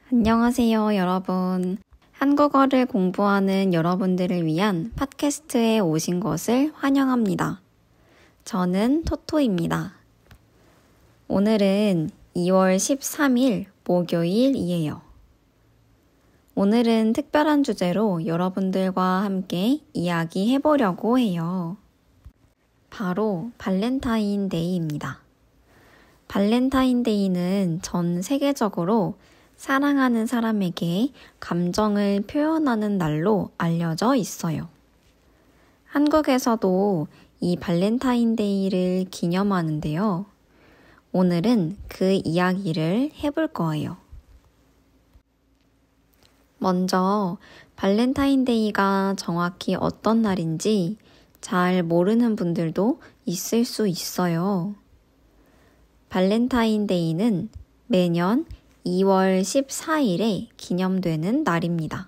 안녕하세요, 여러분. 한국어를 공부하는 여러분들을 위한 팟캐스트에 오신 것을 환영합니다. 저는 토토입니다. 오늘은 2월 13일 목요일이에요. 오늘은 특별한 주제로 여러분들과 함께 이야기해보려고 해요. 바로 발렌타인데이입니다. 발렌타인데이는 전 세계적으로 사랑하는 사람에게 감정을 표현하는 날로 알려져 있어요. 한국에서도 이 발렌타인데이를 기념하는데요. 오늘은 그 이야기를 해볼 거예요. 먼저 발렌타인데이가 정확히 어떤 날인지 잘 모르는 분들도 있을 수 있어요. 발렌타인데이는 매년 2월 14일에 기념되는 날입니다.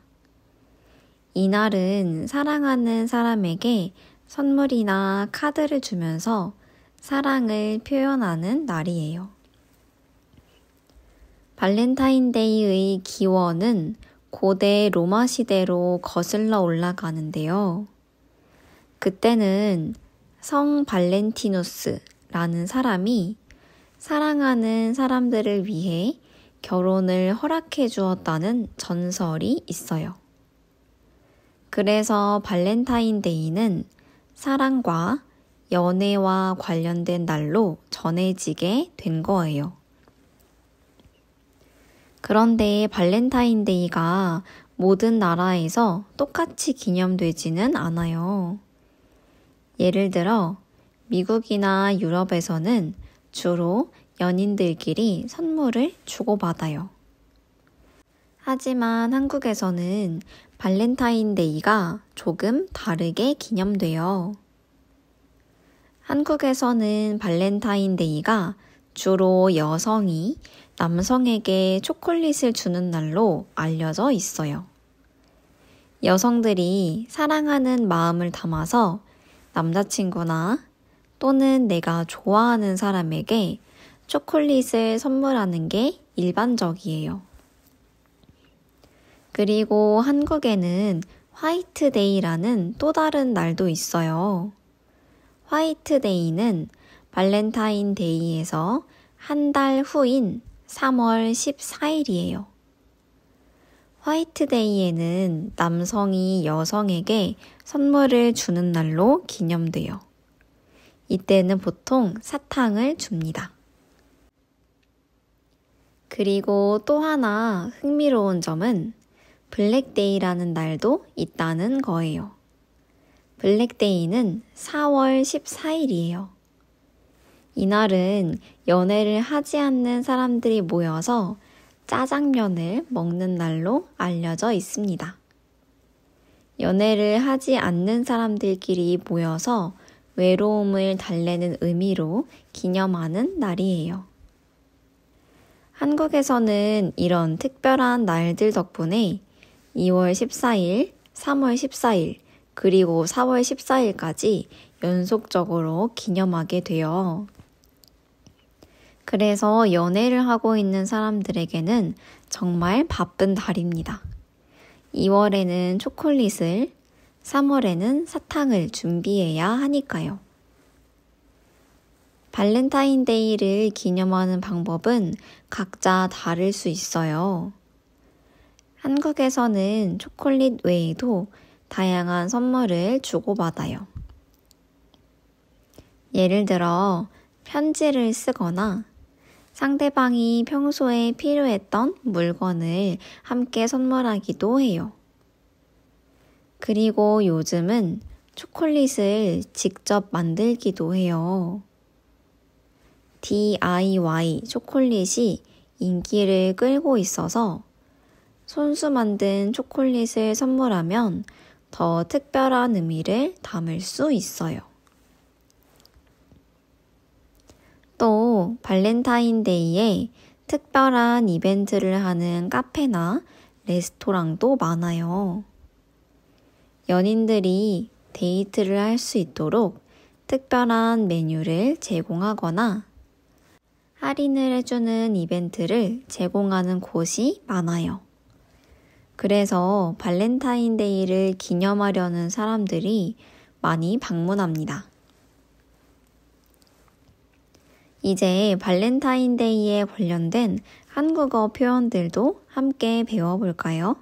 이날은 사랑하는 사람에게 선물이나 카드를 주면서 사랑을 표현하는 날이에요. 발렌타인데이의 기원은 고대 로마 시대로 거슬러 올라가는데요. 그때는 성 발렌티누스라는 사람이 사랑하는 사람들을 위해 결혼을 허락해 주었다는 전설이 있어요. 그래서 발렌타인데이는 사랑과 연애와 관련된 날로 전해지게 된 거예요. 그런데 발렌타인데이가 모든 나라에서 똑같이 기념되지는 않아요. 예를 들어 미국이나 유럽에서는 주로 연인들끼리 선물을 주고받아요. 하지만 한국에서는 발렌타인데이가 조금 다르게 기념돼요. 한국에서는 발렌타인데이가 주로 여성이 남성에게 초콜릿을 주는 날로 알려져 있어요. 여성들이 사랑하는 마음을 담아서 남자친구나 또는 내가 좋아하는 사람에게 초콜릿을 선물하는 게 일반적이에요. 그리고 한국에는 화이트데이라는 또 다른 날도 있어요. 화이트데이는 발렌타인데이에서 한 달 후인 3월 14일이에요. 화이트데이에는 남성이 여성에게 선물을 주는 날로 기념돼요. 이때는 보통 사탕을 줍니다. 그리고 또 하나 흥미로운 점은 블랙데이라는 날도 있다는 거예요. 블랙데이는 4월 14일이에요. 이날은 연애를 하지 않는 사람들이 모여서 짜장면을 먹는 날로 알려져 있습니다. 연애를 하지 않는 사람들끼리 모여서 외로움을 달래는 의미로 기념하는 날이에요. 한국에서는 이런 특별한 날들 덕분에 2월 14일, 3월 14일, 그리고 4월 14일까지 연속적으로 기념하게 돼요. 그래서 연애를 하고 있는 사람들에게는 정말 바쁜 달입니다. 2월에는 초콜릿을, 3월에는 사탕을 준비해야 하니까요. 발렌타인데이를 기념하는 방법은 각자 다를 수 있어요. 한국에서는 초콜릿 외에도 다양한 선물을 주고받아요. 예를 들어 편지를 쓰거나 상대방이 평소에 필요했던 물건을 함께 선물하기도 해요. 그리고 요즘은 초콜릿을 직접 만들기도 해요. DIY 초콜릿이 인기를 끌고 있어서 손수 만든 초콜릿을 선물하면 더 특별한 의미를 담을 수 있어요. 또 발렌타인데이에 특별한 이벤트를 하는 카페나 레스토랑도 많아요. 연인들이 데이트를 할 수 있도록 특별한 메뉴를 제공하거나 할인을 해주는 이벤트를 제공하는 곳이 많아요. 그래서 발렌타인데이를 기념하려는 사람들이 많이 방문합니다. 이제 발렌타인데이에 관련된 한국어 표현들도 함께 배워볼까요?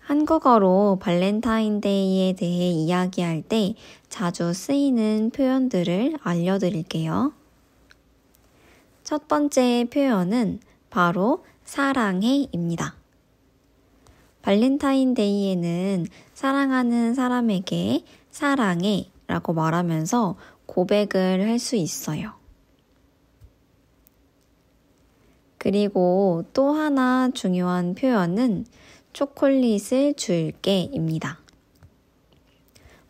한국어로 발렌타인데이에 대해 이야기할 때 자주 쓰이는 표현들을 알려드릴게요. 첫 번째 표현은 바로 사랑해입니다. 발렌타인데이에는 사랑하는 사람에게 사랑해 라고 말하면서 고백을 할 수 있어요. 그리고 또 하나 중요한 표현은 초콜릿을 줄게입니다.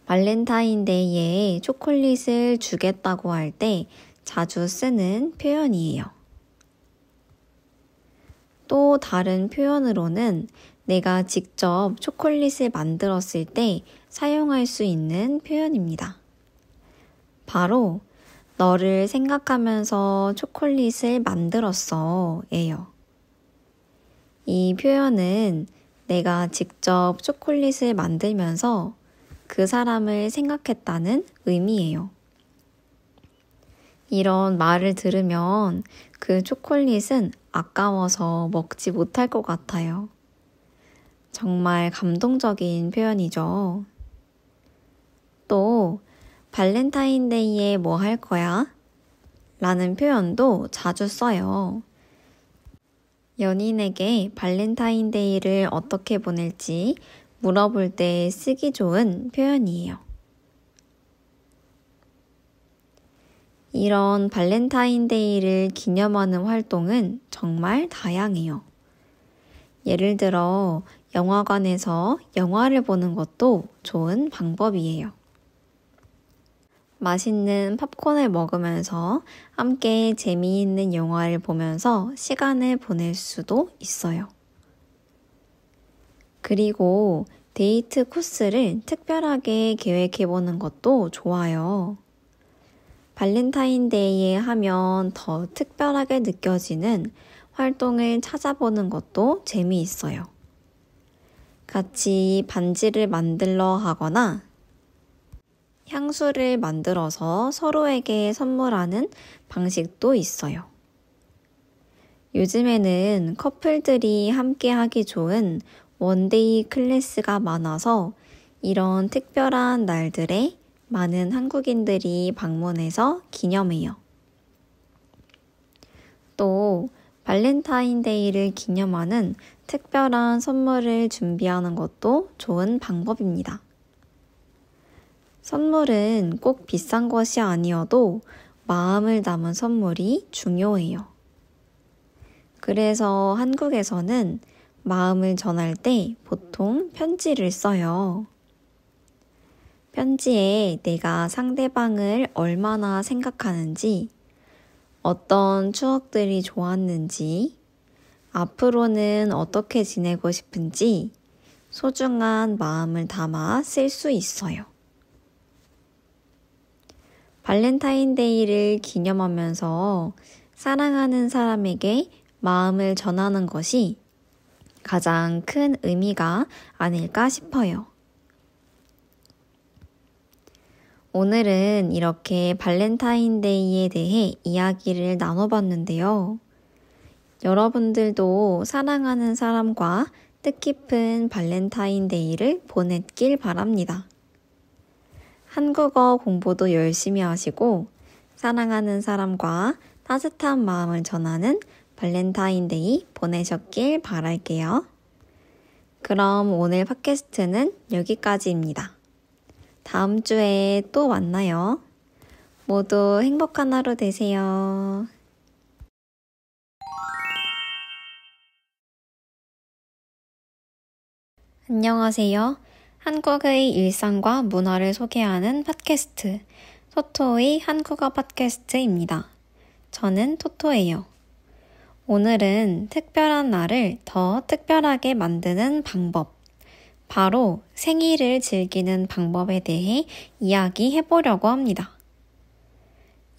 발렌타인데이에 초콜릿을 주겠다고 할 때 자주 쓰는 표현이에요. 또 다른 표현으로는 내가 직접 초콜릿을 만들었을 때 사용할 수 있는 표현입니다. 바로 너를 생각하면서 초콜릿을 만들었어 예요. 이 표현은 내가 직접 초콜릿을 만들면서 그 사람을 생각했다는 의미예요. 이런 말을 들으면 그 초콜릿은 아까워서 먹지 못할 것 같아요. 정말 감동적인 표현이죠. 또 발렌타인데이에 뭐 할 거야? 라는 표현도 자주 써요. 연인에게 발렌타인데이를 어떻게 보낼지 물어볼 때 쓰기 좋은 표현이에요. 이런 발렌타인데이를 기념하는 활동은 정말 다양해요. 예를 들어 영화관에서 영화를 보는 것도 좋은 방법이에요. 맛있는 팝콘을 먹으면서 함께 재미있는 영화를 보면서 시간을 보낼 수도 있어요. 그리고 데이트 코스를 특별하게 계획해보는 것도 좋아요. 발렌타인데이에 하면 더 특별하게 느껴지는 활동을 찾아보는 것도 재미있어요. 같이 반지를 만들러 하거나 향수를 만들어서 서로에게 선물하는 방식도 있어요. 요즘에는 커플들이 함께 하기 좋은 원데이 클래스가 많아서 이런 특별한 날들에 많은 한국인들이 방문해서 기념해요. 또 발렌타인데이를 기념하는 특별한 선물을 준비하는 것도 좋은 방법입니다. 선물은 꼭 비싼 것이 아니어도 마음을 담은 선물이 중요해요. 그래서 한국에서는 마음을 전할 때 보통 편지를 써요. 편지에 내가 상대방을 얼마나 생각하는지, 어떤 추억들이 좋았는지, 앞으로는 어떻게 지내고 싶은지 소중한 마음을 담아 쓸 수 있어요. 발렌타인데이를 기념하면서 사랑하는 사람에게 마음을 전하는 것이 가장 큰 의미가 아닐까 싶어요. 오늘은 이렇게 발렌타인데이에 대해 이야기를 나눠봤는데요. 여러분들도 사랑하는 사람과 뜻깊은 발렌타인데이를 보냈길 바랍니다. 한국어 공부도 열심히 하시고 사랑하는 사람과 따뜻한 마음을 전하는 발렌타인데이 보내셨길 바랄게요. 그럼 오늘 팟캐스트는 여기까지입니다. 다음 주에 또 만나요. 모두 행복한 하루 되세요. 안녕하세요. 한국의 일상과 문화를 소개하는 팟캐스트, 토토의 한국어 팟캐스트입니다. 저는 토토예요. 오늘은 특별한 날을 더 특별하게 만드는 방법, 바로 생일을 즐기는 방법에 대해 이야기해보려고 합니다.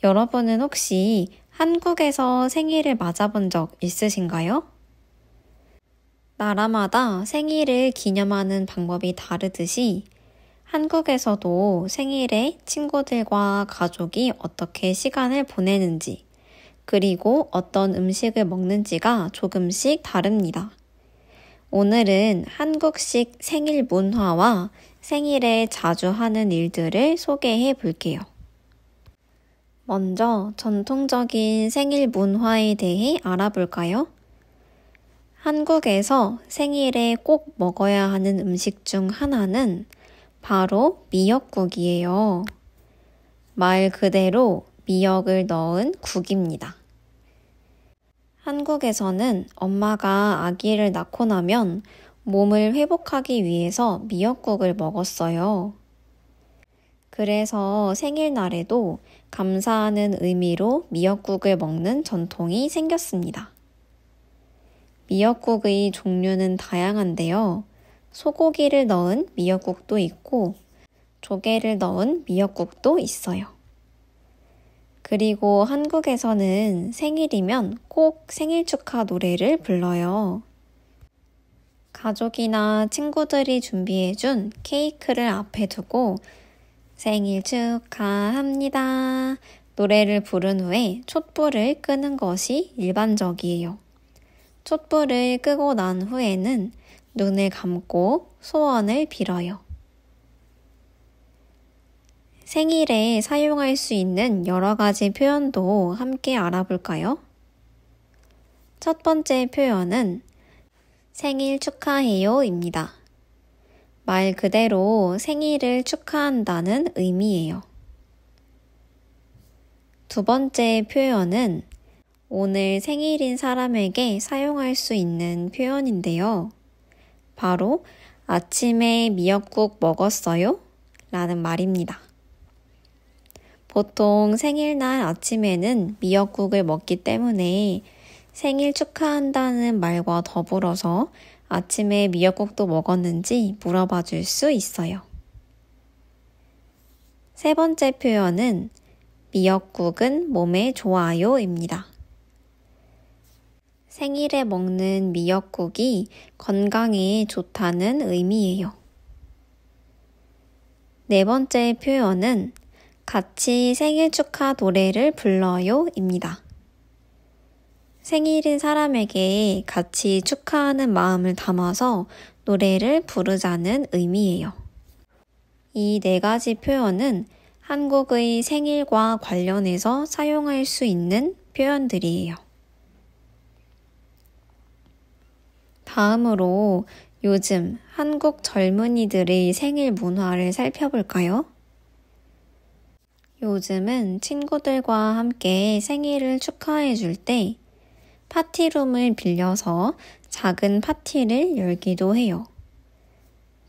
여러분은 혹시 한국에서 생일을 맞아본 적 있으신가요? 나라마다 생일을 기념하는 방법이 다르듯이 한국에서도 생일에 친구들과 가족이 어떻게 시간을 보내는지, 그리고 어떤 음식을 먹는지가 조금씩 다릅니다. 오늘은 한국식 생일 문화와 생일에 자주 하는 일들을 소개해 볼게요. 먼저 전통적인 생일 문화에 대해 알아볼까요? 한국에서 생일에 꼭 먹어야 하는 음식 중 하나는 바로 미역국이에요. 말 그대로 미역을 넣은 국입니다. 한국에서는 엄마가 아기를 낳고 나면 몸을 회복하기 위해서 미역국을 먹었어요. 그래서 생일날에도 감사하는 의미로 미역국을 먹는 전통이 생겼습니다. 미역국의 종류는 다양한데요. 소고기를 넣은 미역국도 있고 조개를 넣은 미역국도 있어요. 그리고 한국에서는 생일이면 꼭 생일 축하 노래를 불러요. 가족이나 친구들이 준비해준 케이크를 앞에 두고 생일 축하합니다. 노래를 부른 후에 촛불을 끄는 것이 일반적이에요. 촛불을 끄고 난 후에는 눈을 감고 소원을 빌어요. 생일에 사용할 수 있는 여러 가지 표현도 함께 알아볼까요? 첫 번째 표현은 생일 축하해요입니다. 말 그대로 생일을 축하한다는 의미예요. 두 번째 표현은 오늘 생일인 사람에게 사용할 수 있는 표현인데요. 바로 아침에 미역국 먹었어요? 라는 말입니다. 보통 생일날 아침에는 미역국을 먹기 때문에 생일 축하한다는 말과 더불어서 아침에 미역국도 먹었는지 물어봐 줄 수 있어요. 세 번째 표현은 미역국은 몸에 좋아요입니다. 생일에 먹는 미역국이 건강에 좋다는 의미예요. 네 번째 표현은 같이 생일 축하 노래를 불러요입니다. 생일인 사람에게 같이 축하하는 마음을 담아서 노래를 부르자는 의미예요. 이 네 가지 표현은 한국의 생일과 관련해서 사용할 수 있는 표현들이에요. 다음으로 요즘 한국 젊은이들의 생일 문화를 살펴볼까요? 요즘은 친구들과 함께 생일을 축하해 줄 때 파티룸을 빌려서 작은 파티를 열기도 해요.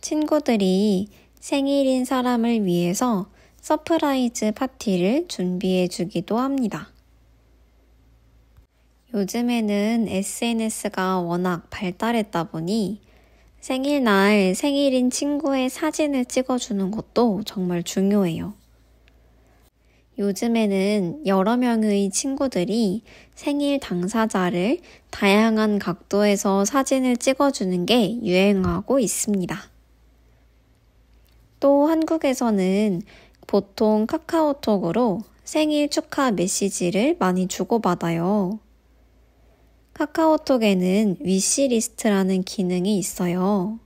친구들이 생일인 사람을 위해서 서프라이즈 파티를 준비해 주기도 합니다. 요즘에는 SNS가 워낙 발달했다 보니 생일날 생일인 친구의 사진을 찍어주는 것도 정말 중요해요. 요즘에는 여러 명의 친구들이 생일 당사자를 다양한 각도에서 사진을 찍어주는 게 유행하고 있습니다. 또 한국에서는 보통 카카오톡으로 생일 축하 메시지를 많이 주고받아요. 카카오톡에는 위시리스트라는 기능이 있어요.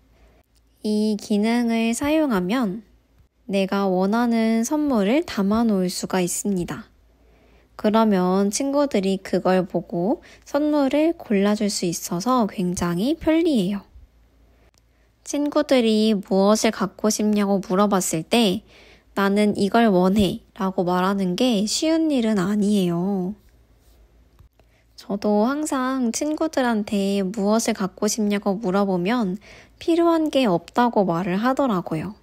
이 기능을 사용하면 내가 원하는 선물을 담아놓을 수가 있습니다. 그러면 친구들이 그걸 보고 선물을 골라줄 수 있어서 굉장히 편리해요. 친구들이 무엇을 갖고 싶냐고 물어봤을 때 나는 이걸 원해 라고 말하는 게 쉬운 일은 아니에요. 저도 항상 친구들한테 무엇을 갖고 싶냐고 물어보면 필요한 게 없다고 말을 하더라고요.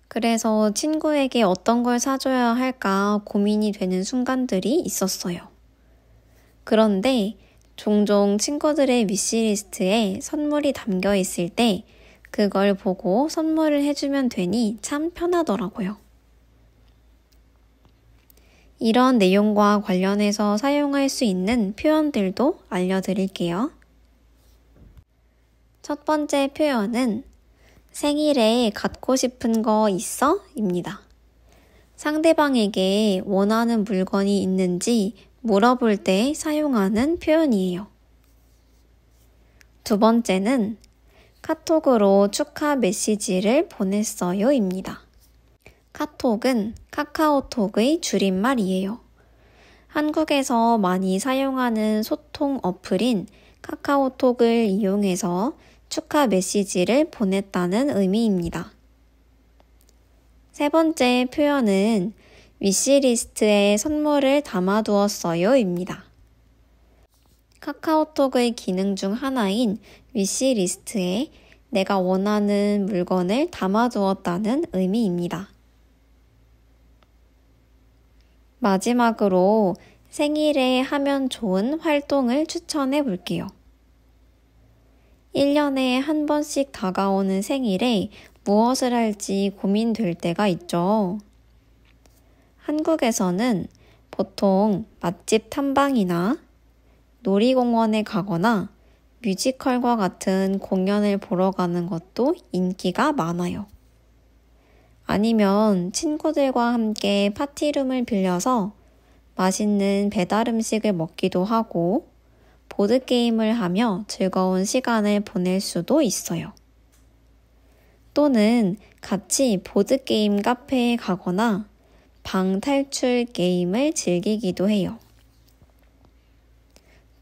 그래서 친구에게 어떤 걸 사줘야 할까 고민이 되는 순간들이 있었어요. 그런데 종종 친구들의 위시리스트에 선물이 담겨 있을 때 그걸 보고 선물을 해주면 되니 참 편하더라고요. 이런 내용과 관련해서 사용할 수 있는 표현들도 알려드릴게요. 첫 번째 표현은 생일에 갖고 싶은 거 있어? 입니다. 상대방에게 원하는 물건이 있는지 물어볼 때 사용하는 표현이에요. 두 번째는 카톡으로 축하 메시지를 보냈어요 입니다. 카톡은 카카오톡의 줄임말이에요. 한국에서 많이 사용하는 소통 어플인 카카오톡을 이용해서 축하 메시지를 보냈다는 의미입니다. 세 번째 표현은 위시리스트에 선물을 담아두었어요 입니다. 카카오톡의 기능 중 하나인 위시리스트에 내가 원하는 물건을 담아두었다는 의미입니다. 마지막으로 생일에 하면 좋은 활동을 추천해 볼게요. 1년에 한 번씩 다가오는 생일에 무엇을 할지 고민될 때가 있죠. 한국에서는 보통 맛집 탐방이나 놀이공원에 가거나 뮤지컬과 같은 공연을 보러 가는 것도 인기가 많아요. 아니면 친구들과 함께 파티룸을 빌려서 맛있는 배달 음식을 먹기도 하고 보드게임을 하며 즐거운 시간을 보낼 수도 있어요. 또는 같이 보드게임 카페에 가거나 방 탈출 게임을 즐기기도 해요.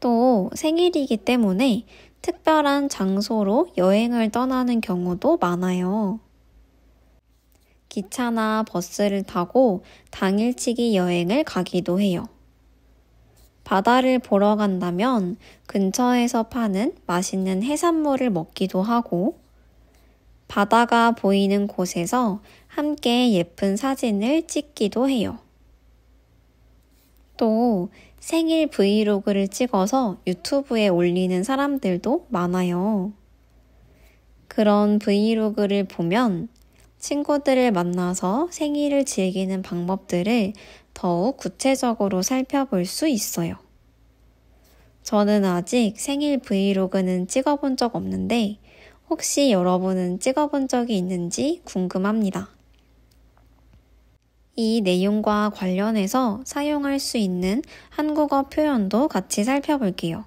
또 생일이기 때문에 특별한 장소로 여행을 떠나는 경우도 많아요. 기차나 버스를 타고 당일치기 여행을 가기도 해요. 바다를 보러 간다면 근처에서 파는 맛있는 해산물을 먹기도 하고 바다가 보이는 곳에서 함께 예쁜 사진을 찍기도 해요. 또 생일 브이로그를 찍어서 유튜브에 올리는 사람들도 많아요. 그런 브이로그를 보면 친구들을 만나서 생일을 즐기는 방법들을 더욱 구체적으로 살펴볼 수 있어요. 저는 아직 생일 브이로그는 찍어본 적 없는데 혹시 여러분은 찍어본 적이 있는지 궁금합니다. 이 내용과 관련해서 사용할 수 있는 한국어 표현도 같이 살펴볼게요.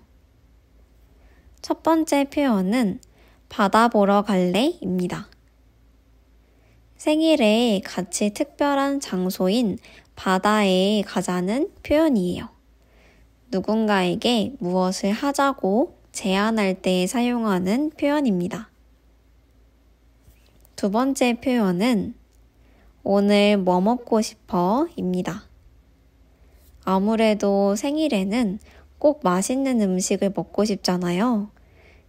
첫 번째 표현은 바다 보러 갈래? 입니다. 생일에 같이 특별한 장소인 바다에 가자는 표현이에요. 누군가에게 무엇을 하자고 제안할 때 사용하는 표현입니다. 두 번째 표현은 오늘 뭐 먹고 싶어? 입니다. 아무래도 생일에는 꼭 맛있는 음식을 먹고 싶잖아요.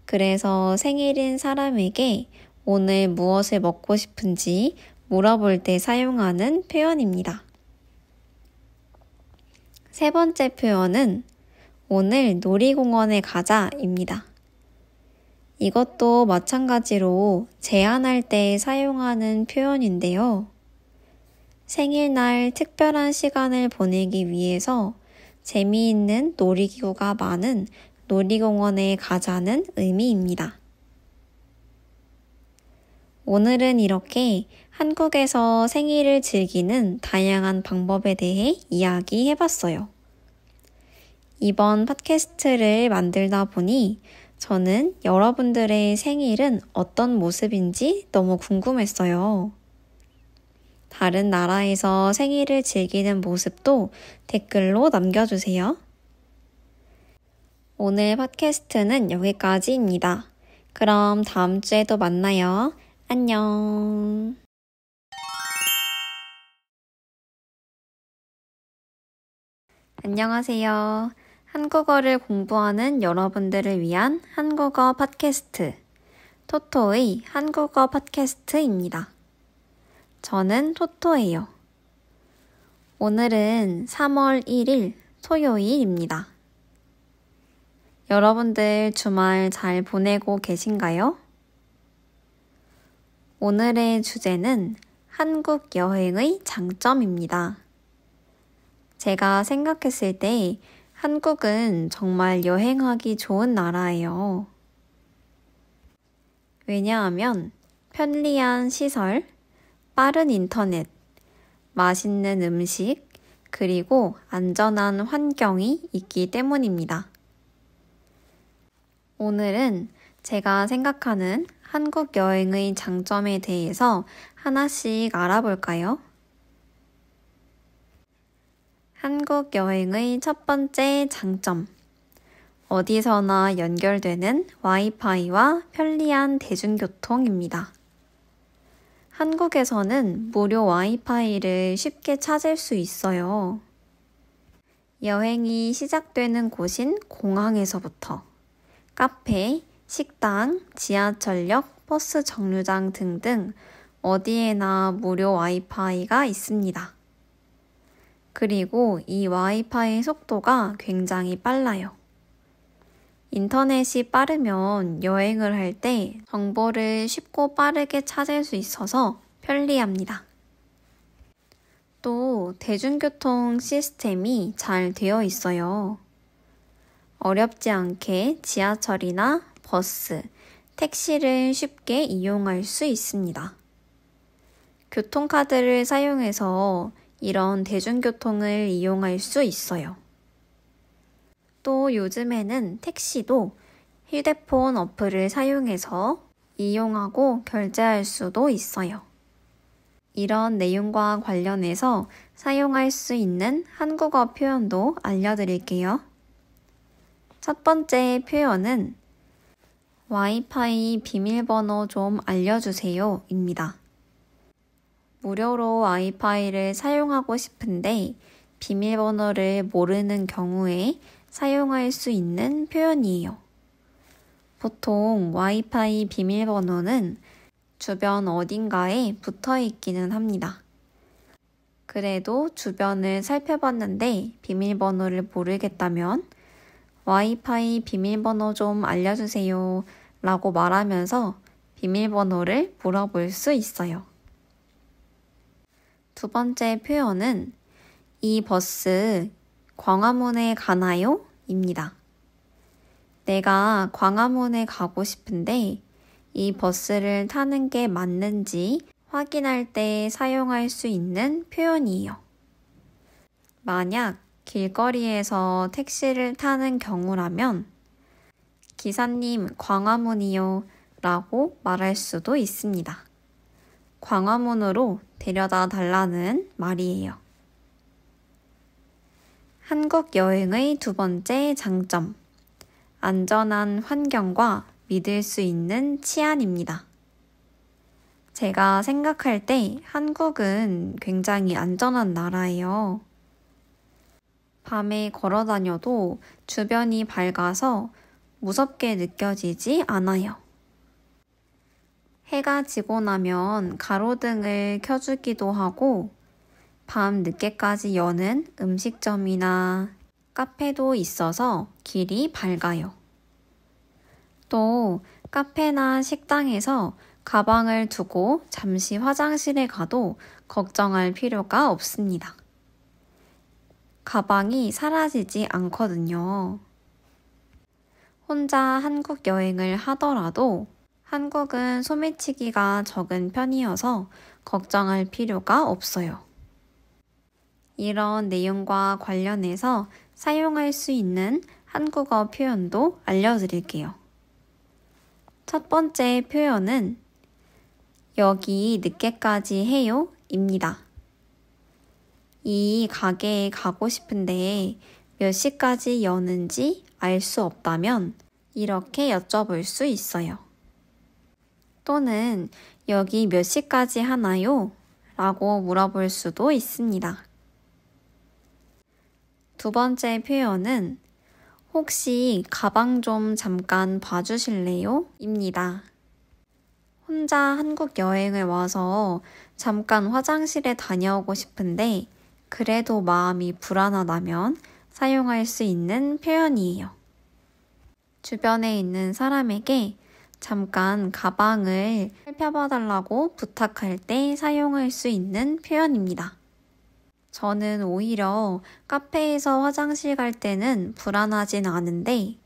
그래서 생일인 사람에게 오늘 무엇을 먹고 싶은지 물어볼 때 사용하는 표현입니다. 세 번째 표현은 오늘 놀이공원에 가자입니다. 이것도 마찬가지로 제안할 때 사용하는 표현인데요. 생일날 특별한 시간을 보내기 위해서 재미있는 놀이기구가 많은 놀이공원에 가자는 의미입니다. 오늘은 이렇게 한국에서 생일을 즐기는 다양한 방법에 대해 이야기해봤어요. 이번 팟캐스트를 만들다 보니 저는 여러분들의 생일은 어떤 모습인지 너무 궁금했어요. 다른 나라에서 생일을 즐기는 모습도 댓글로 남겨주세요. 오늘 팟캐스트는 여기까지입니다. 그럼 다음 주에도 만나요. 안녕. 안녕하세요. 한국어를 공부하는 여러분들을 위한 한국어 팟캐스트, 토토의 한국어 팟캐스트입니다. 저는 토토예요. 오늘은 3월 1일 토요일입니다. 여러분들 주말 잘 보내고 계신가요? 오늘의 주제는 한국 여행의 장점입니다. 제가 생각했을 때 한국은 정말 여행하기 좋은 나라예요. 왜냐하면 편리한 시설, 빠른 인터넷, 맛있는 음식, 그리고 안전한 환경이 있기 때문입니다. 오늘은 제가 생각하는 한국 여행의 장점에 대해서 하나씩 알아볼까요? 한국 여행의 첫 번째 장점. 어디서나 연결되는 와이파이와 편리한 대중교통입니다. 한국에서는 무료 와이파이를 쉽게 찾을 수 있어요. 여행이 시작되는 곳인 공항에서부터 카페, 식당, 지하철역, 버스 정류장 등등 어디에나 무료 와이파이가 있습니다. 그리고 이 와이파이 속도가 굉장히 빨라요. 인터넷이 빠르면 여행을 할 때 정보를 쉽고 빠르게 찾을 수 있어서 편리합니다. 또 대중교통 시스템이 잘 되어 있어요. 어렵지 않게 지하철이나 버스, 택시를 쉽게 이용할 수 있습니다. 교통카드를 사용해서 이런 대중교통을 이용할 수 있어요. 또 요즘에는 택시도 휴대폰 어플을 사용해서 이용하고 결제할 수도 있어요. 이런 내용과 관련해서 사용할 수 있는 한국어 표현도 알려드릴게요. 첫 번째 표현은 와이파이 비밀번호 좀 알려주세요 입니다. 무료로 와이파이를 사용하고 싶은데 비밀번호를 모르는 경우에 사용할 수 있는 표현이에요. 보통 와이파이 비밀번호는 주변 어딘가에 붙어 있기는 합니다. 그래도 주변을 살펴봤는데 비밀번호를 모르겠다면 와이파이 비밀번호 좀 알려주세요 라고 말하면서 비밀번호를 물어볼 수 있어요. 두 번째 표현은 이 버스 광화문에 가나요? 입니다. 내가 광화문에 가고 싶은데 이 버스를 타는 게 맞는지 확인할 때 사용할 수 있는 표현이에요. 만약 길거리에서 택시를 타는 경우라면 기사님 광화문이요 라고 말할 수도 있습니다. 광화문으로 데려다 달라는 말이에요. 한국 여행의 두 번째 장점. 안전한 환경과 믿을 수 있는 치안입니다. 제가 생각할 때 한국은 굉장히 안전한 나라예요. 밤에 걸어 다녀도 주변이 밝아서 무섭게 느껴지지 않아요. 해가 지고 나면 가로등을 켜주기도 하고 밤 늦게까지 여는 음식점이나 카페도 있어서 길이 밝아요. 또 카페나 식당에서 가방을 두고 잠시 화장실에 가도 걱정할 필요가 없습니다. 가방이 사라지지 않거든요. 혼자 한국 여행을 하더라도 한국은 소매치기가 적은 편이어서 걱정할 필요가 없어요. 이런 내용과 관련해서 사용할 수 있는 한국어 표현도 알려드릴게요. 첫 번째 표현은 여기 늦게까지 해요 입니다. 이 가게에 가고 싶은데 몇 시까지 여는지 알 수 없다면 이렇게 여쭤볼 수 있어요. 또는 여기 몇 시까지 하나요? 라고 물어볼 수도 있습니다. 두 번째 표현은 혹시 가방 좀 잠깐 봐주실래요? 입니다. 혼자 한국 여행을 와서 잠깐 화장실에 다녀오고 싶은데 그래도 마음이 불안하다면 사용할 수 있는 표현이에요. 주변에 있는 사람에게 잠깐 가방을 살펴봐 달라고 부탁할 때 사용할 수 있는 표현입니다. 저는 오히려 카페에서 화장실 갈 때는 불안하진 않은데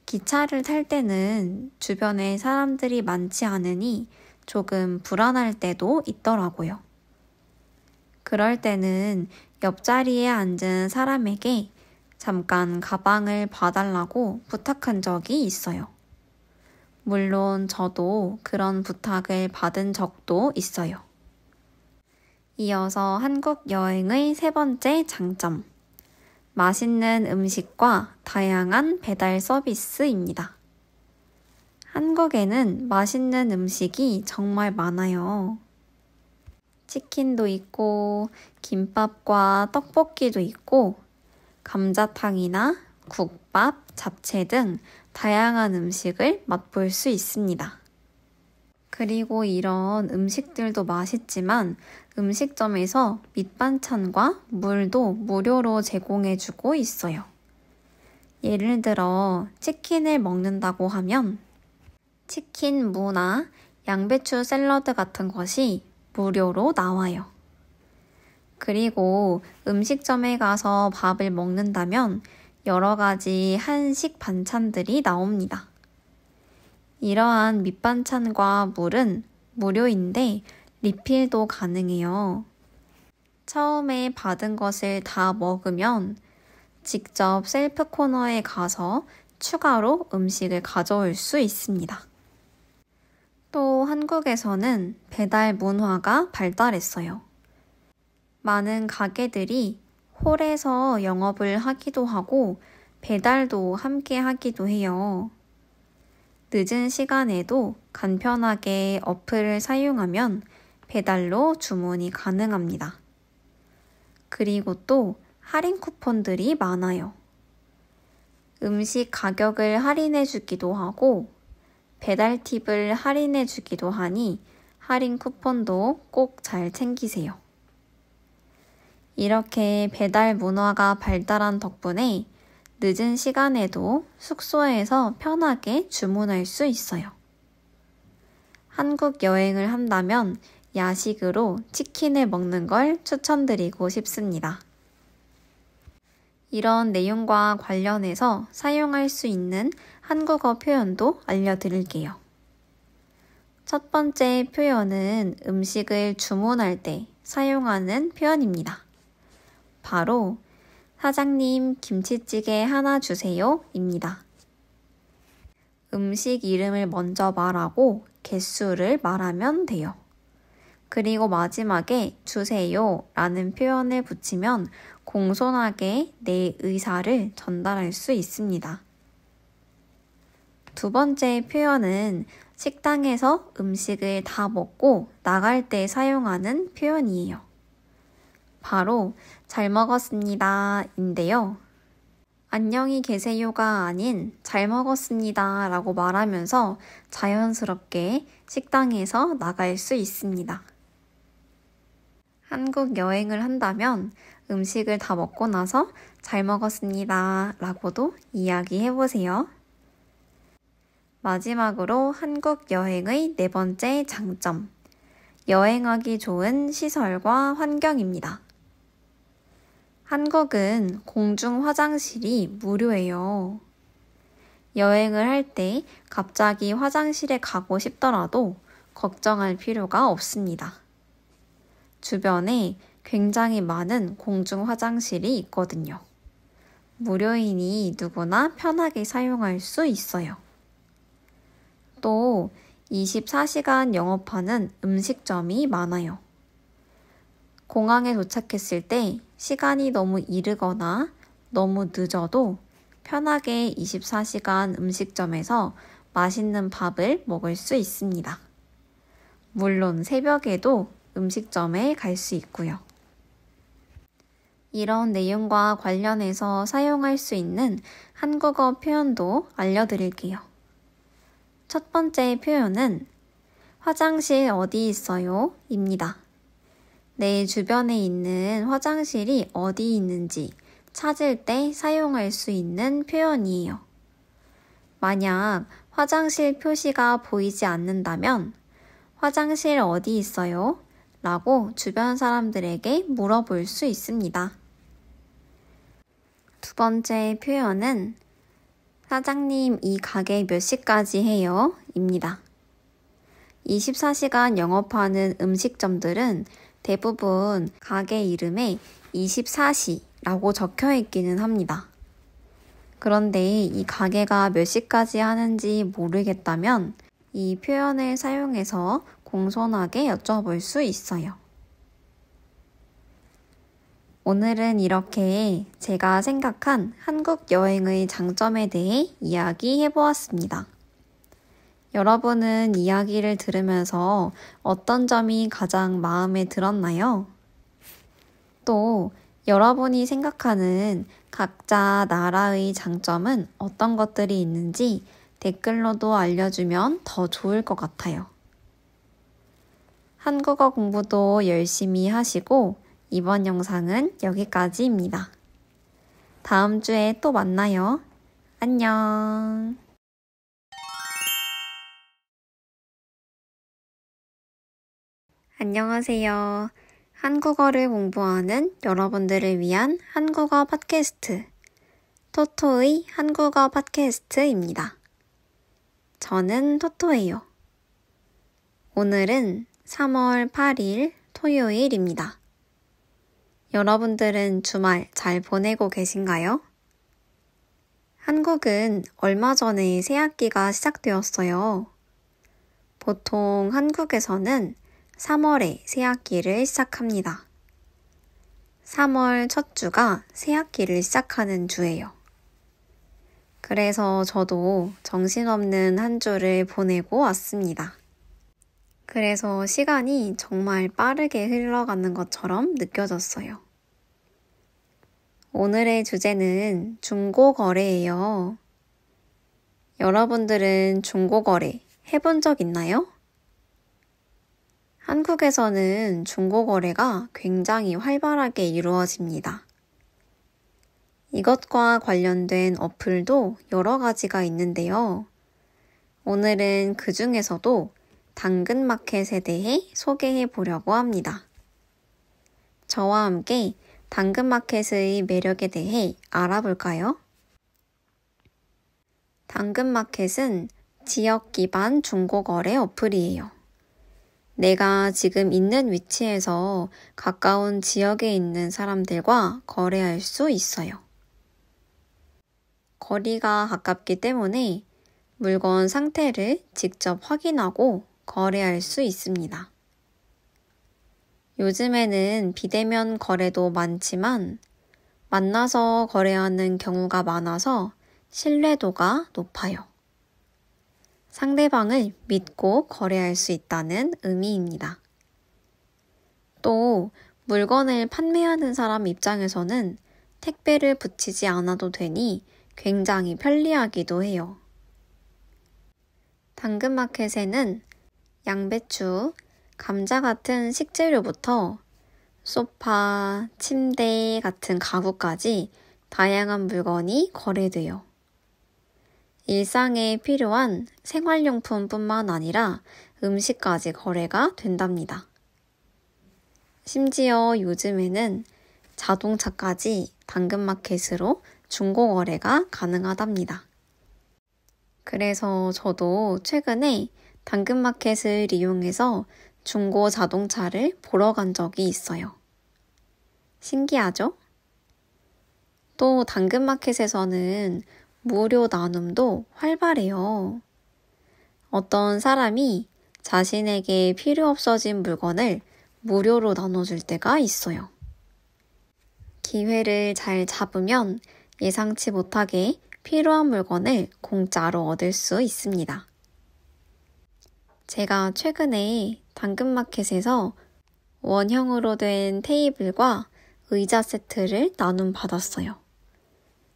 기차를 탈 때는 주변에 사람들이 많지 않으니 조금 불안할 때도 있더라고요. 그럴 때는 옆자리에 앉은 사람에게 잠깐 가방을 봐달라고 부탁한 적이 있어요. 물론 저도 그런 부탁을 받은 적도 있어요. 이어서 한국 여행의 세 번째 장점. 맛있는 음식과 다양한 배달 서비스입니다. 한국에는 맛있는 음식이 정말 많아요. 치킨도 있고, 김밥과 떡볶이도 있고, 감자탕이나 국밥, 잡채 등 다양한 음식을 맛볼 수 있습니다. 그리고 이런 음식들도 맛있지만 음식점에서 밑반찬과 물도 무료로 제공해주고 있어요. 예를 들어 치킨을 먹는다고 하면 치킨 무나 양배추 샐러드 같은 것이 무료로 나와요. 그리고 음식점에 가서 밥을 먹는다면 여러 가지 한식 반찬들이 나옵니다. 이러한 밑반찬과 물은 무료인데 리필도 가능해요. 처음에 받은 것을 다 먹으면 직접 셀프 코너에 가서 추가로 음식을 가져올 수 있습니다. 또 한국에서는 배달 문화가 발달했어요. 많은 가게들이 홀에서 영업을 하기도 하고 배달도 함께 하기도 해요. 늦은 시간에도 간편하게 어플을 사용하면 배달로 주문이 가능합니다. 그리고 또 할인 쿠폰들이 많아요. 음식 가격을 할인해 주기도 하고 배달 팁을 할인해 주기도 하니 할인 쿠폰도 꼭 잘 챙기세요. 이렇게 배달 문화가 발달한 덕분에 늦은 시간에도 숙소에서 편하게 주문할 수 있어요. 한국 여행을 한다면 야식으로 치킨을 먹는 걸 추천드리고 싶습니다. 이런 내용과 관련해서 사용할 수 있는 한국어 표현도 알려드릴게요. 첫 번째 표현은 음식을 주문할 때 사용하는 표현입니다. 바로 사장님 김치찌개 하나 주세요 입니다. 음식 이름을 먼저 말하고 개수를 말하면 돼요. 그리고 마지막에 주세요 라는 표현을 붙이면 공손하게 내 의사를 전달할 수 있습니다. 두 번째 표현은 식당에서 음식을 다 먹고 나갈 때 사용하는 표현이에요. 바로 잘 먹었습니다 인데요. 안녕히 계세요가 아닌 잘 먹었습니다 라고 말하면서 자연스럽게 식당에서 나갈 수 있습니다. 한국 여행을 한다면 음식을 다 먹고 나서 잘 먹었습니다 라고도 이야기해보세요. 마지막으로 한국 여행의 네 번째 장점. 여행하기 좋은 시설과 환경입니다. 한국은 공중 화장실이 무료예요. 여행을 할 때 갑자기 화장실에 가고 싶더라도 걱정할 필요가 없습니다. 주변에 굉장히 많은 공중 화장실이 있거든요. 무료이니 누구나 편하게 사용할 수 있어요. 또 24시간 영업하는 음식점이 많아요. 공항에 도착했을 때 시간이 너무 이르거나 너무 늦어도 편하게 24시간 음식점에서 맛있는 밥을 먹을 수 있습니다. 물론 새벽에도 음식점에 갈 수 있고요. 이런 내용과 관련해서 사용할 수 있는 한국어 표현도 알려드릴게요. 첫 번째 표현은 화장실 어디 있어요? 입니다. 내 주변에 있는 화장실이 어디 있는지 찾을 때 사용할 수 있는 표현이에요. 만약 화장실 표시가 보이지 않는다면 화장실 어디 있어요? 라고 주변 사람들에게 물어볼 수 있습니다. 두 번째 표현은 사장님 이 가게 몇 시까지 해요? 입니다. 24시간 영업하는 음식점들은 대부분 가게 이름에 24시라고 적혀 있기는 합니다. 그런데 이 가게가 몇 시까지 하는지 모르겠다면 이 표현을 사용해서 공손하게 여쭤볼 수 있어요. 오늘은 이렇게 제가 생각한 한국 여행의 장점에 대해 이야기해 보았습니다. 여러분은 이야기를 들으면서 어떤 점이 가장 마음에 들었나요? 또 여러분이 생각하는 각자 나라의 장점은 어떤 것들이 있는지 댓글로도 알려주면 더 좋을 것 같아요. 한국어 공부도 열심히 하시고 이번 영상은 여기까지입니다. 다음 주에 또 만나요. 안녕. 안녕하세요. 한국어를 공부하는 여러분들을 위한 한국어 팟캐스트, 토토의 한국어 팟캐스트입니다. 저는 토토예요. 오늘은 3월 8일 토요일입니다. 여러분들은 주말 잘 보내고 계신가요? 한국은 얼마 전에 새학기가 시작되었어요. 보통 한국에서는 3월에 새학기를 시작합니다. 3월 첫 주가 새학기를 시작하는 주예요. 그래서 저도 정신없는 한 주를 보내고 왔습니다. 그래서 시간이 정말 빠르게 흘러가는 것처럼 느껴졌어요. 오늘의 주제는 중고거래예요. 여러분들은 중고거래 해본 적 있나요? 한국에서는 중고거래가 굉장히 활발하게 이루어집니다. 이것과 관련된 어플도 여러 가지가 있는데요. 오늘은 그 중에서도 당근마켓에 대해 소개해 보려고 합니다. 저와 함께 당근마켓의 매력에 대해 알아볼까요? 당근마켓은 지역 기반 중고거래 어플이에요. 내가 지금 있는 위치에서 가까운 지역에 있는 사람들과 거래할 수 있어요. 거리가 가깝기 때문에 물건 상태를 직접 확인하고 거래할 수 있습니다. 요즘에는 비대면 거래도 많지만 만나서 거래하는 경우가 많아서 신뢰도가 높아요. 상대방을 믿고 거래할 수 있다는 의미입니다. 또 물건을 판매하는 사람 입장에서는 택배를 붙이지 않아도 되니 굉장히 편리하기도 해요. 당근마켓에는 양배추, 감자 같은 식재료부터 소파, 침대 같은 가구까지 다양한 물건이 거래돼요. 일상에 필요한 생활용품뿐만 아니라 음식까지 거래가 된답니다. 심지어 요즘에는 자동차까지 당근마켓으로 중고거래가 가능하답니다. 그래서 저도 최근에 당근마켓을 이용해서 중고 자동차를 보러 간 적이 있어요. 신기하죠? 또 당근마켓에서는 무료 나눔도 활발해요. 어떤 사람이 자신에게 필요 없어진 물건을 무료로 나눠줄 때가 있어요. 기회를 잘 잡으면 예상치 못하게 필요한 물건을 공짜로 얻을 수 있습니다. 제가 최근에 당근마켓에서 원형으로 된 테이블과 의자 세트를 나눔받았어요.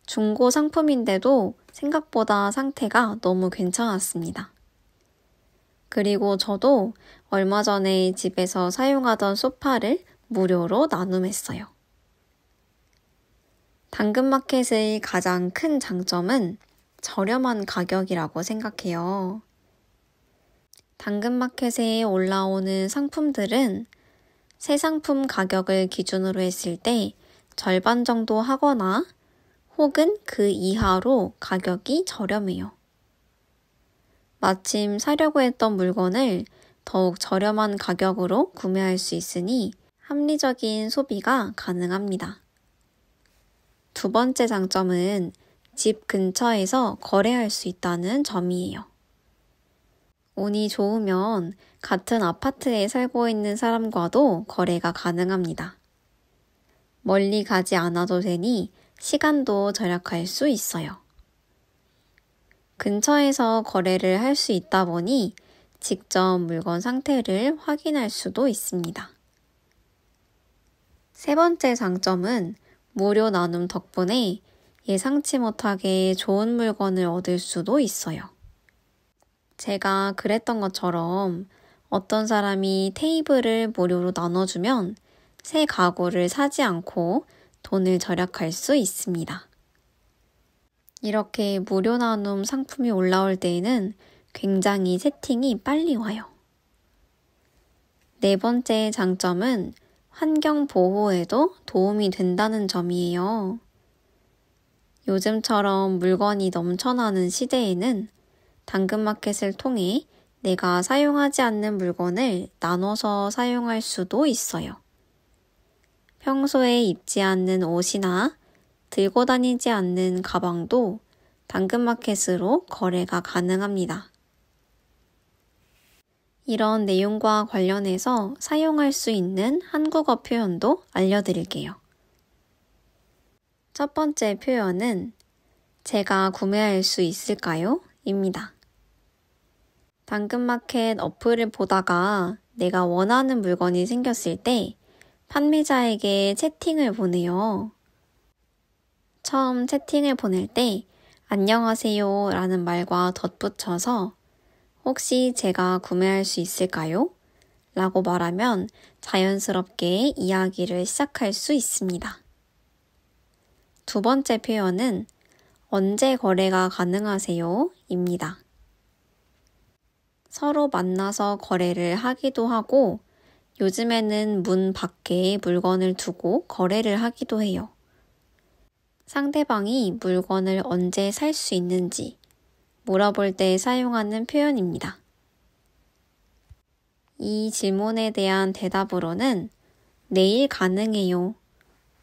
중고 상품인데도 생각보다 상태가 너무 괜찮았습니다. 그리고 저도 얼마 전에 집에서 사용하던 소파를 무료로 나눔했어요. 당근마켓의 가장 큰 장점은 저렴한 가격이라고 생각해요. 당근마켓에 올라오는 상품들은 새 상품 가격을 기준으로 했을 때 절반 정도 하거나 혹은 그 이하로 가격이 저렴해요. 마침 사려고 했던 물건을 더욱 저렴한 가격으로 구매할 수 있으니 합리적인 소비가 가능합니다. 두 번째 장점은 집 근처에서 거래할 수 있다는 점이에요. 운이 좋으면 같은 아파트에 살고 있는 사람과도 거래가 가능합니다. 멀리 가지 않아도 되니 시간도 절약할 수 있어요. 근처에서 거래를 할 수 있다 보니 직접 물건 상태를 확인할 수도 있습니다. 세 번째 장점은 무료 나눔 덕분에 예상치 못하게 좋은 물건을 얻을 수도 있어요. 제가 그랬던 것처럼 어떤 사람이 테이블을 무료로 나눠주면 새 가구를 사지 않고 돈을 절약할 수 있습니다. 이렇게 무료 나눔 상품이 올라올 때에는 굉장히 세팅이 빨리 와요. 네 번째 장점은 환경 보호에도 도움이 된다는 점이에요. 요즘처럼 물건이 넘쳐나는 시대에는 당근마켓을 통해 내가 사용하지 않는 물건을 나눠서 사용할 수도 있어요. 평소에 입지 않는 옷이나 들고 다니지 않는 가방도 당근마켓으로 거래가 가능합니다. 이런 내용과 관련해서 사용할 수 있는 한국어 표현도 알려드릴게요. 첫 번째 표현은 제가 구매할 수 있을까요? 입니다. 당근마켓 어플을 보다가 내가 원하는 물건이 생겼을 때 판매자에게 채팅을 보내요. 처음 채팅을 보낼 때 안녕하세요 라는 말과 덧붙여서 혹시 제가 구매할 수 있을까요? 라고 말하면 자연스럽게 이야기를 시작할 수 있습니다. 두 번째 표현은 언제 거래가 가능하세요? 입니다. 서로 만나서 거래를 하기도 하고 요즘에는 문 밖에 물건을 두고 거래를 하기도 해요. 상대방이 물건을 언제 살 수 있는지 물어볼 때 사용하는 표현입니다. 이 질문에 대한 대답으로는 내일 가능해요,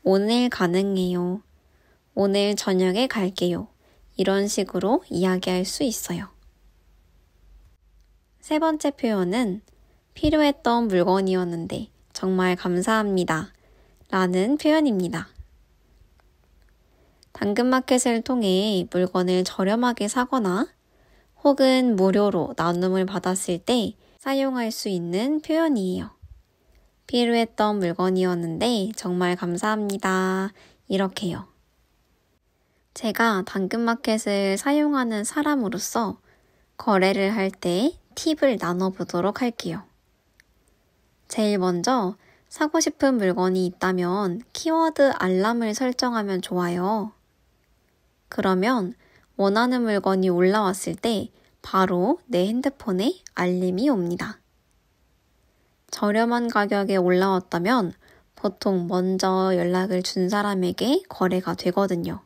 오늘 가능해요, 오늘 저녁에 갈게요. 이런 식으로 이야기할 수 있어요. 세 번째 표현은 필요했던 물건이었는데 정말 감사합니다. 라는 표현입니다. 당근마켓을 통해 물건을 저렴하게 사거나 혹은 무료로 나눔을 받았을 때 사용할 수 있는 표현이에요. 필요했던 물건이었는데 정말 감사합니다. 이렇게요. 제가 당근마켓을 사용하는 사람으로서 거래를 할 때 팁을 나눠보도록 할게요. 제일 먼저 사고 싶은 물건이 있다면 키워드 알람을 설정하면 좋아요. 그러면 원하는 물건이 올라왔을 때 바로 내 핸드폰에 알림이 옵니다. 저렴한 가격에 올라왔다면 보통 먼저 연락을 준 사람에게 거래가 되거든요.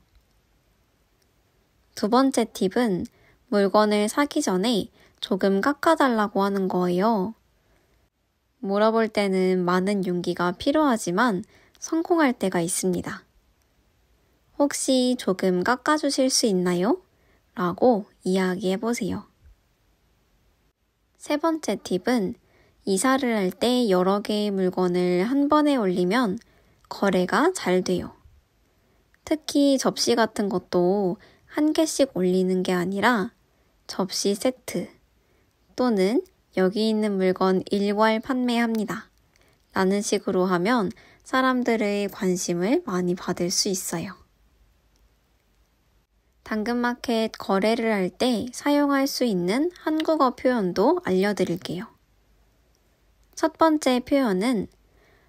두 번째 팁은 물건을 사기 전에 조금 깎아달라고 하는 거예요. 물어볼 때는 많은 용기가 필요하지만 성공할 때가 있습니다. 혹시 조금 깎아주실 수 있나요? 라고 이야기해보세요. 세 번째 팁은 이사를 할 때 여러 개의 물건을 한 번에 올리면 거래가 잘 돼요. 특히 접시 같은 것도 한 개씩 올리는 게 아니라 접시 세트 또는 여기 있는 물건 일괄 판매합니다. 라는 식으로 하면 사람들의 관심을 많이 받을 수 있어요. 당근마켓 거래를 할 때 사용할 수 있는 한국어 표현도 알려드릴게요. 첫 번째 표현은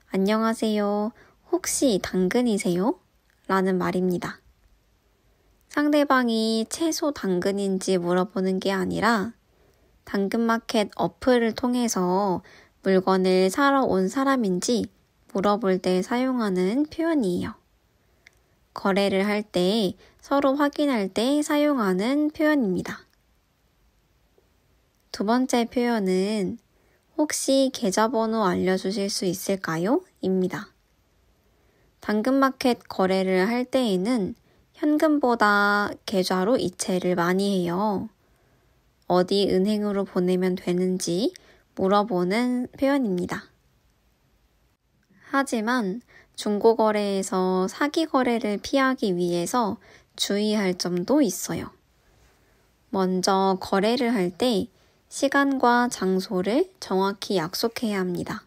안녕하세요. 혹시 당근이세요? 라는 말입니다. 상대방이 채소 당근인지 물어보는 게 아니라 당근마켓 어플을 통해서 물건을 사러 온 사람인지 물어볼 때 사용하는 표현이에요. 거래를 할 때 서로 확인할 때 사용하는 표현입니다. 두 번째 표현은 혹시 계좌번호 알려주실 수 있을까요? 입니다. 당근마켓 거래를 할 때에는 현금보다 계좌로 이체를 많이 해요. 어디 은행으로 보내면 되는지 물어보는 표현입니다. 하지만 중고거래에서 사기 거래를 피하기 위해서 주의할 점도 있어요. 먼저 거래를 할 때 시간과 장소를 정확히 약속해야 합니다.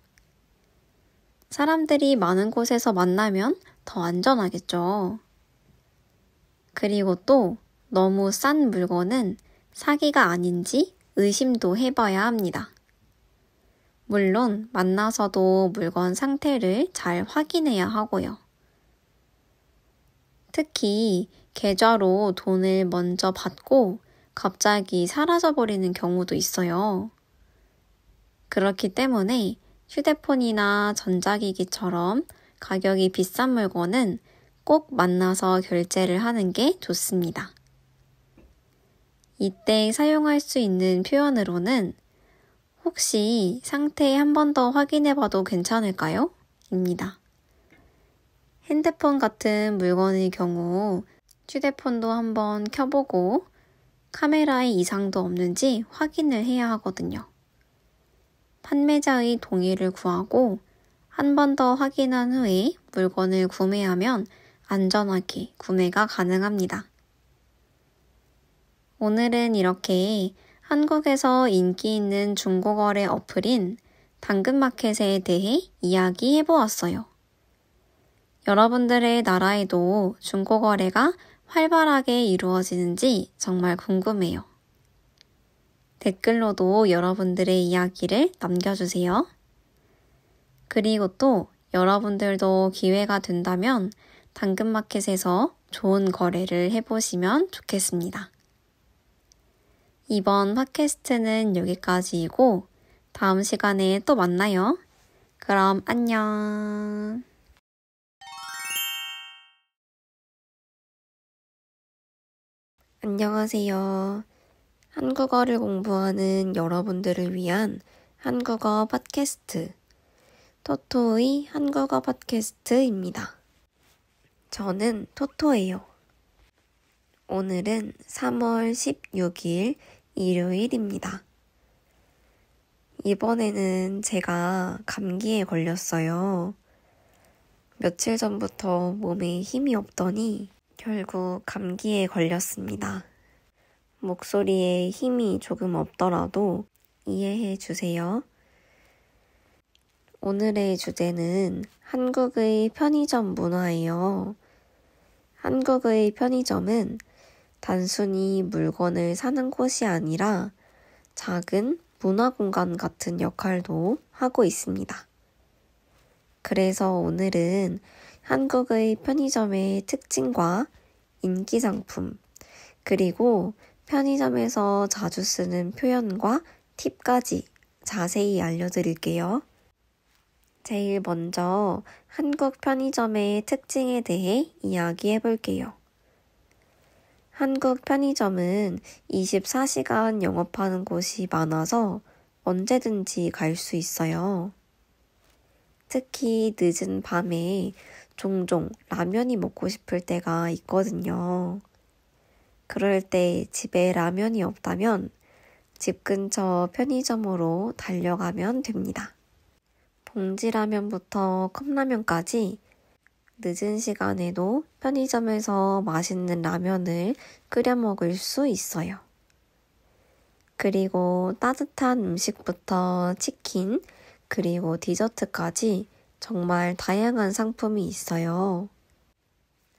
사람들이 많은 곳에서 만나면 더 안전하겠죠. 그리고 또 너무 싼 물건은 사기가 아닌지 의심도 해봐야 합니다. 물론 만나서도 물건 상태를 잘 확인해야 하고요. 특히 계좌로 돈을 먼저 받고 갑자기 사라져버리는 경우도 있어요. 그렇기 때문에 휴대폰이나 전자기기처럼 가격이 비싼 물건은 꼭 만나서 결제를 하는 게 좋습니다. 이때 사용할 수 있는 표현으로는 혹시 상태 한 번 더 확인해 봐도 괜찮을까요? 입니다. 핸드폰 같은 물건의 경우 휴대폰도 한번 켜보고 카메라에 이상도 없는지 확인을 해야 하거든요. 판매자의 동의를 구하고 한 번 더 확인한 후에 물건을 구매하면 안전하게 구매가 가능합니다. 오늘은 이렇게 한국에서 인기 있는 중고거래 어플인 당근마켓에 대해 이야기해 보았어요. 여러분들의 나라에도 중고거래가 활발하게 이루어지는지 정말 궁금해요. 댓글로도 여러분들의 이야기를 남겨주세요. 그리고 또 여러분들도 기회가 된다면 당근마켓에서 좋은 거래를 해보시면 좋겠습니다. 이번 팟캐스트는 여기까지이고 다음 시간에 또 만나요. 그럼 안녕. 안녕하세요. 한국어를 공부하는 여러분들을 위한 한국어 팟캐스트 토토의 한국어 팟캐스트입니다. 저는 토토예요. 오늘은 3월 16일 일요일입니다. 이번에는 제가 감기에 걸렸어요. 며칠 전부터 몸에 힘이 없더니 결국 감기에 걸렸습니다. 목소리에 힘이 조금 없더라도 이해해 주세요. 오늘의 주제는 한국의 편의점 문화예요. 한국의 편의점은 단순히 물건을 사는 곳이 아니라 작은 문화공간 같은 역할도 하고 있습니다. 그래서 오늘은 한국의 편의점의 특징과 인기 상품, 그리고 편의점에서 자주 쓰는 표현과 팁까지 자세히 알려드릴게요. 제일 먼저 한국 편의점의 특징에 대해 이야기해 볼게요. 한국 편의점은 24시간 영업하는 곳이 많아서 언제든지 갈 수 있어요. 특히 늦은 밤에 종종 라면이 먹고 싶을 때가 있거든요. 그럴 때 집에 라면이 없다면 집 근처 편의점으로 달려가면 됩니다. 봉지라면부터 컵라면까지 늦은 시간에도 편의점에서 맛있는 라면을 끓여 먹을 수 있어요. 그리고 따뜻한 음식부터 치킨, 그리고 디저트까지 정말 다양한 상품이 있어요.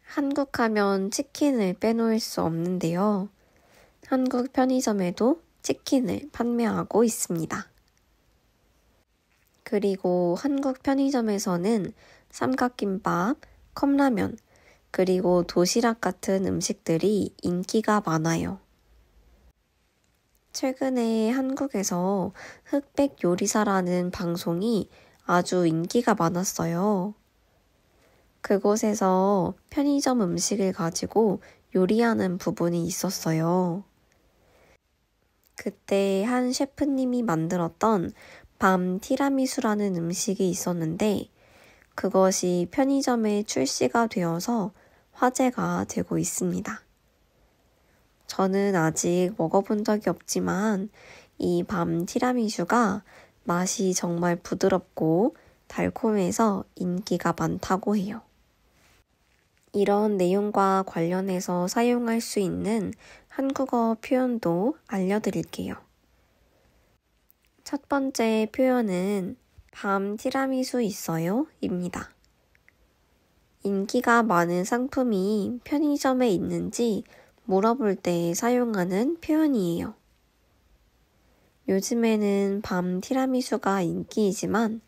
한국 하면 치킨을 빼놓을 수 없는데요. 한국 편의점에도 치킨을 판매하고 있습니다. 그리고 한국 편의점에서는 삼각김밥, 컵라면, 그리고 도시락 같은 음식들이 인기가 많아요. 최근에 한국에서 흑백 요리사라는 방송이 아주 인기가 많았어요. 그곳에서 편의점 음식을 가지고 요리하는 부분이 있었어요. 그때 한 셰프님이 만들었던 밤 티라미수라는 음식이 있었는데 그것이 편의점에 출시가 되어서 화제가 되고 있습니다. 저는 아직 먹어본 적이 없지만 이 밤 티라미슈가 맛이 정말 부드럽고 달콤해서 인기가 많다고 해요. 이런 내용과 관련해서 사용할 수 있는 한국어 표현도 알려드릴게요. 첫 번째 표현은 밤 티라미수 있어요? 입니다. 인기가 많은 상품이 편의점에 있는지 물어볼 때 사용하는 표현이에요. 요즘에는 밤 티라미수가 인기이지만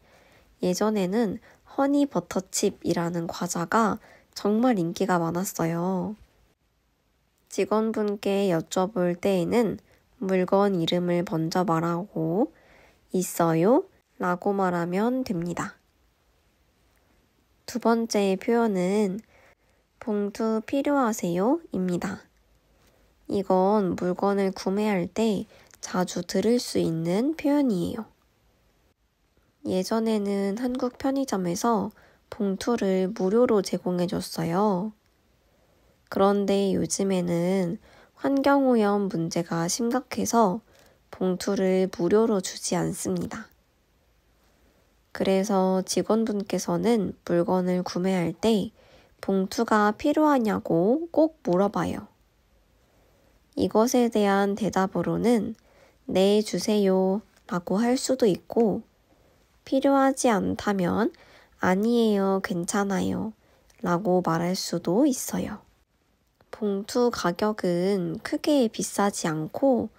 예전에는 허니 버터칩이라는 과자가 정말 인기가 많았어요. 직원분께 여쭤볼 때에는 물건 이름을 먼저 말하고 있어요? 라고 말하면 됩니다. 두 번째 표현은 봉투 필요하세요? 입니다. 이건 물건을 구매할 때 자주 들을 수 있는 표현이에요. 예전에는 한국 편의점에서 봉투를 무료로 제공해줬어요. 그런데 요즘에는 환경오염 문제가 심각해서 봉투를 무료로 주지 않습니다. 그래서 직원분께서는 물건을 구매할 때 봉투가 필요하냐고 꼭 물어봐요. 이것에 대한 대답으로는 네, 주세요 라고 할 수도 있고 필요하지 않다면 아니에요, 괜찮아요 라고 말할 수도 있어요. 봉투 가격은 크게 비싸지 않고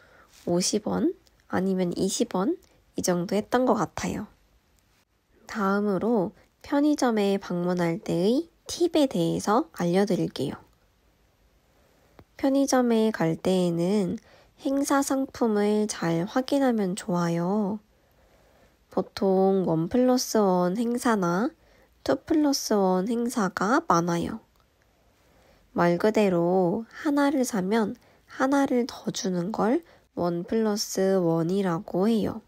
50원 아니면 20원 이 정도 했던 것 같아요. 다음으로 편의점에 방문할 때의 팁에 대해서 알려드릴게요. 편의점에 갈 때에는 행사 상품을 잘 확인하면 좋아요. 보통 1+1 행사나 2+1 행사가 많아요. 말 그대로 하나를 사면 하나를 더 주는 걸 1+1이라고 해요.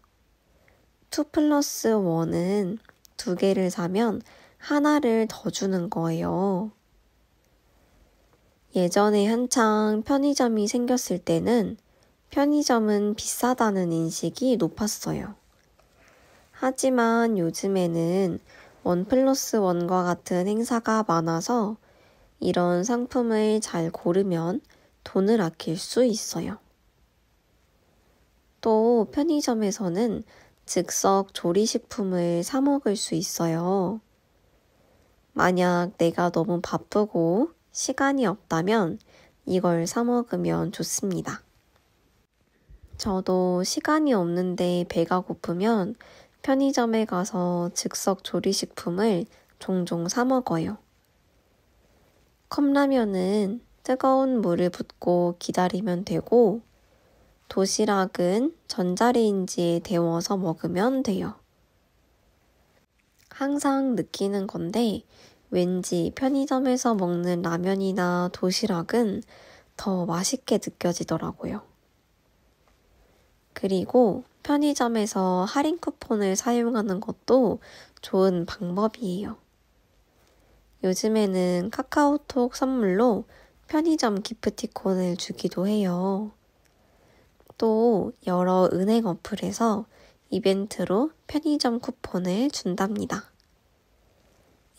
2+1은 2개를 사면 하나를 더 주는 거예요. 예전에 한창 편의점이 생겼을 때는 편의점은 비싸다는 인식이 높았어요. 하지만 요즘에는 1+1과 같은 행사가 많아서 이런 상품을 잘 고르면 돈을 아낄 수 있어요. 또 편의점에서는 즉석 조리식품을 사 먹을 수 있어요. 만약 내가 너무 바쁘고 시간이 없다면 이걸 사 먹으면 좋습니다. 저도 시간이 없는데 배가 고프면 편의점에 가서 즉석 조리식품을 종종 사 먹어요. 컵라면은 뜨거운 물을 붓고 기다리면 되고 도시락은 전자레인지에 데워서 먹으면 돼요. 항상 느끼는 건데 왠지 편의점에서 먹는 라면이나 도시락은 더 맛있게 느껴지더라고요. 그리고 편의점에서 할인 쿠폰을 사용하는 것도 좋은 방법이에요. 요즘에는 카카오톡 선물로 편의점 기프티콘을 주기도 해요. 또 여러 은행 어플에서 이벤트로 편의점 쿠폰을 준답니다.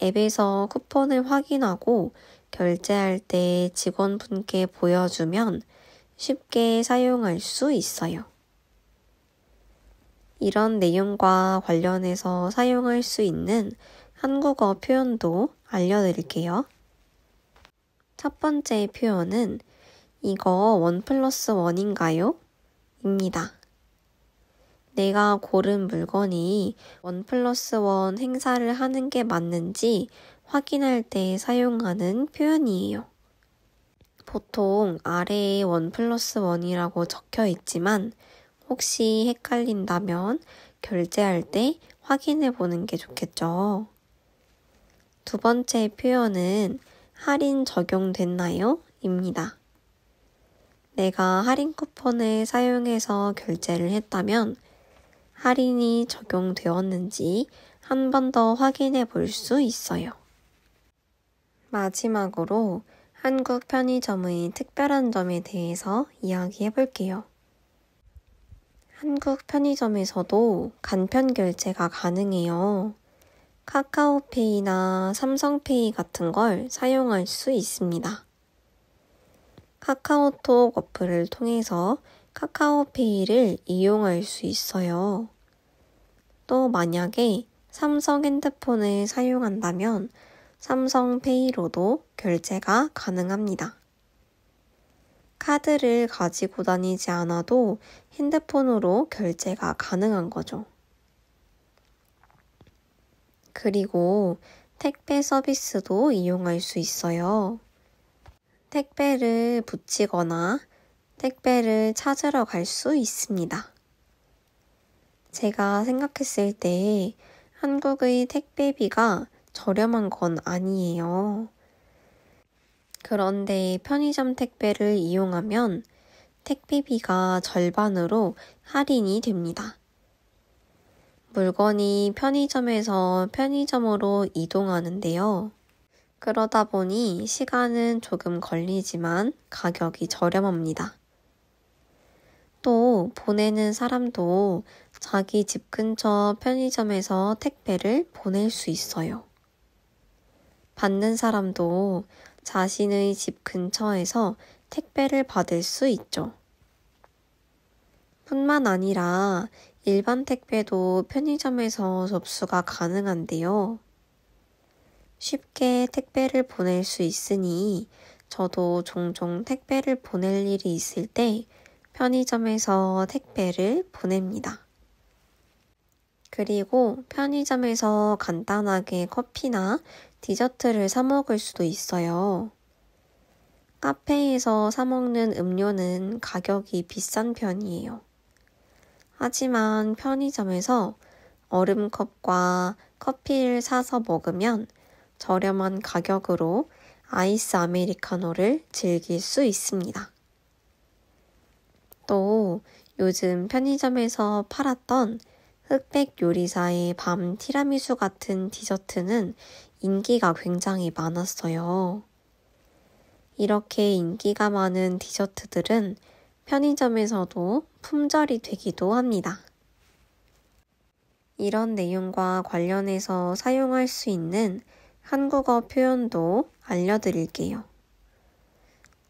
앱에서 쿠폰을 확인하고 결제할 때 직원분께 보여주면 쉽게 사용할 수 있어요. 이런 내용과 관련해서 사용할 수 있는 한국어 표현도 알려드릴게요. 첫 번째 표현은 이거 1+1인가요? 입니다. 내가 고른 물건이 1+1 행사를 하는 게 맞는지 확인할 때 사용하는 표현이에요. 보통 아래에 1+1이라고 적혀 있지만 혹시 헷갈린다면 결제할 때 확인해 보는 게 좋겠죠. 두 번째 표현은 할인 적용됐나요? 입니다. 내가 할인 쿠폰을 사용해서 결제를 했다면 할인이 적용되었는지 한 번 더 확인해 볼 수 있어요. 마지막으로 한국 편의점의 특별한 점에 대해서 이야기해 볼게요. 한국 편의점에서도 간편 결제가 가능해요. 카카오페이나 삼성페이 같은 걸 사용할 수 있습니다. 카카오톡 어플을 통해서 카카오페이를 이용할 수 있어요. 또 만약에 삼성 핸드폰을 사용한다면 삼성페이로도 결제가 가능합니다. 카드를 가지고 다니지 않아도 핸드폰으로 결제가 가능한 거죠. 그리고 택배 서비스도 이용할 수 있어요. 택배를 붙이거나 택배를 찾으러 갈 수 있습니다. 제가 생각했을 때 한국의 택배비가 저렴한 건 아니에요. 그런데 편의점 택배를 이용하면 택배비가 절반으로 할인이 됩니다. 물건이 편의점에서 편의점으로 이동하는데요. 그러다 보니 시간은 조금 걸리지만 가격이 저렴합니다. 또 보내는 사람도 자기 집 근처 편의점에서 택배를 보낼 수 있어요. 받는 사람도 자신의 집 근처에서 택배를 받을 수 있죠. 뿐만 아니라 일반 택배도 편의점에서 접수가 가능한데요. 쉽게 택배를 보낼 수 있으니 저도 종종 택배를 보낼 일이 있을 때 편의점에서 택배를 보냅니다. 그리고 편의점에서 간단하게 커피나 디저트를 사 먹을 수도 있어요. 카페에서 사 먹는 음료는 가격이 비싼 편이에요. 하지만 편의점에서 얼음컵과 커피를 사서 먹으면 저렴한 가격으로 아이스 아메리카노를 즐길 수 있습니다. 또 요즘 편의점에서 팔았던 흑백 요리사의 밤 티라미수 같은 디저트는 인기가 굉장히 많았어요. 이렇게 인기가 많은 디저트들은 편의점에서도 품절이 되기도 합니다. 이런 내용과 관련해서 사용할 수 있는 한국어 표현도 알려드릴게요.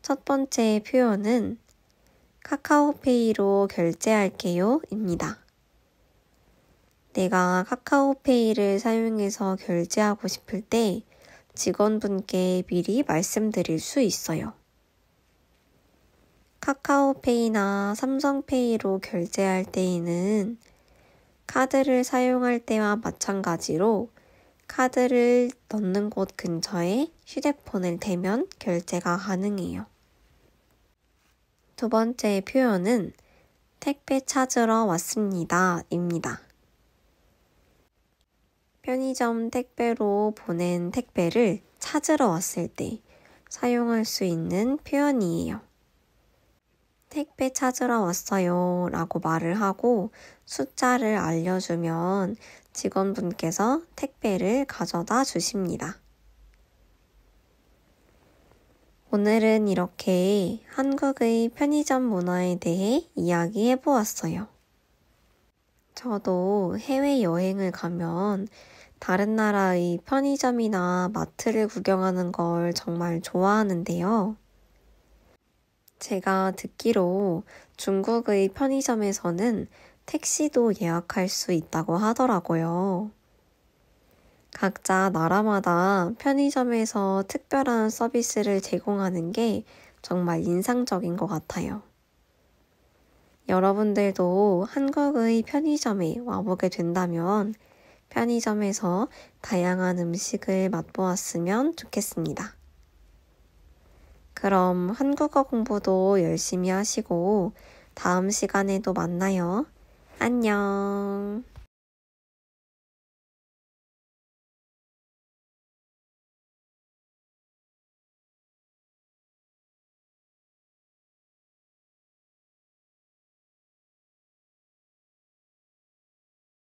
첫 번째 표현은 카카오페이로 결제할게요 입니다. 내가 카카오페이를 사용해서 결제하고 싶을 때 직원분께 미리 말씀드릴 수 있어요. 카카오페이나 삼성페이로 결제할 때에는 카드를 사용할 때와 마찬가지로 카드를 넣는 곳 근처에 휴대폰을 대면 결제가 가능해요. 두 번째 표현은 택배 찾으러 왔습니다 입니다. 편의점 택배로 보낸 택배를 찾으러 왔을 때 사용할 수 있는 표현이에요. 택배 찾으러 왔어요 라고 말을 하고 숫자를 알려주면 직원분께서 택배를 가져다 주십니다. 오늘은 이렇게 한국의 편의점 문화에 대해 이야기해 보았어요. 저도 해외여행을 가면 다른 나라의 편의점이나 마트를 구경하는 걸 정말 좋아하는데요. 제가 듣기로 중국의 편의점에서는 택시도 예약할 수 있다고 하더라고요. 각자 나라마다 편의점에서 특별한 서비스를 제공하는 게 정말 인상적인 것 같아요. 여러분들도 한국의 편의점에 와보게 된다면 편의점에서 다양한 음식을 맛보았으면 좋겠습니다. 그럼 한국어 공부도 열심히 하시고 다음 시간에도 만나요. 안녕.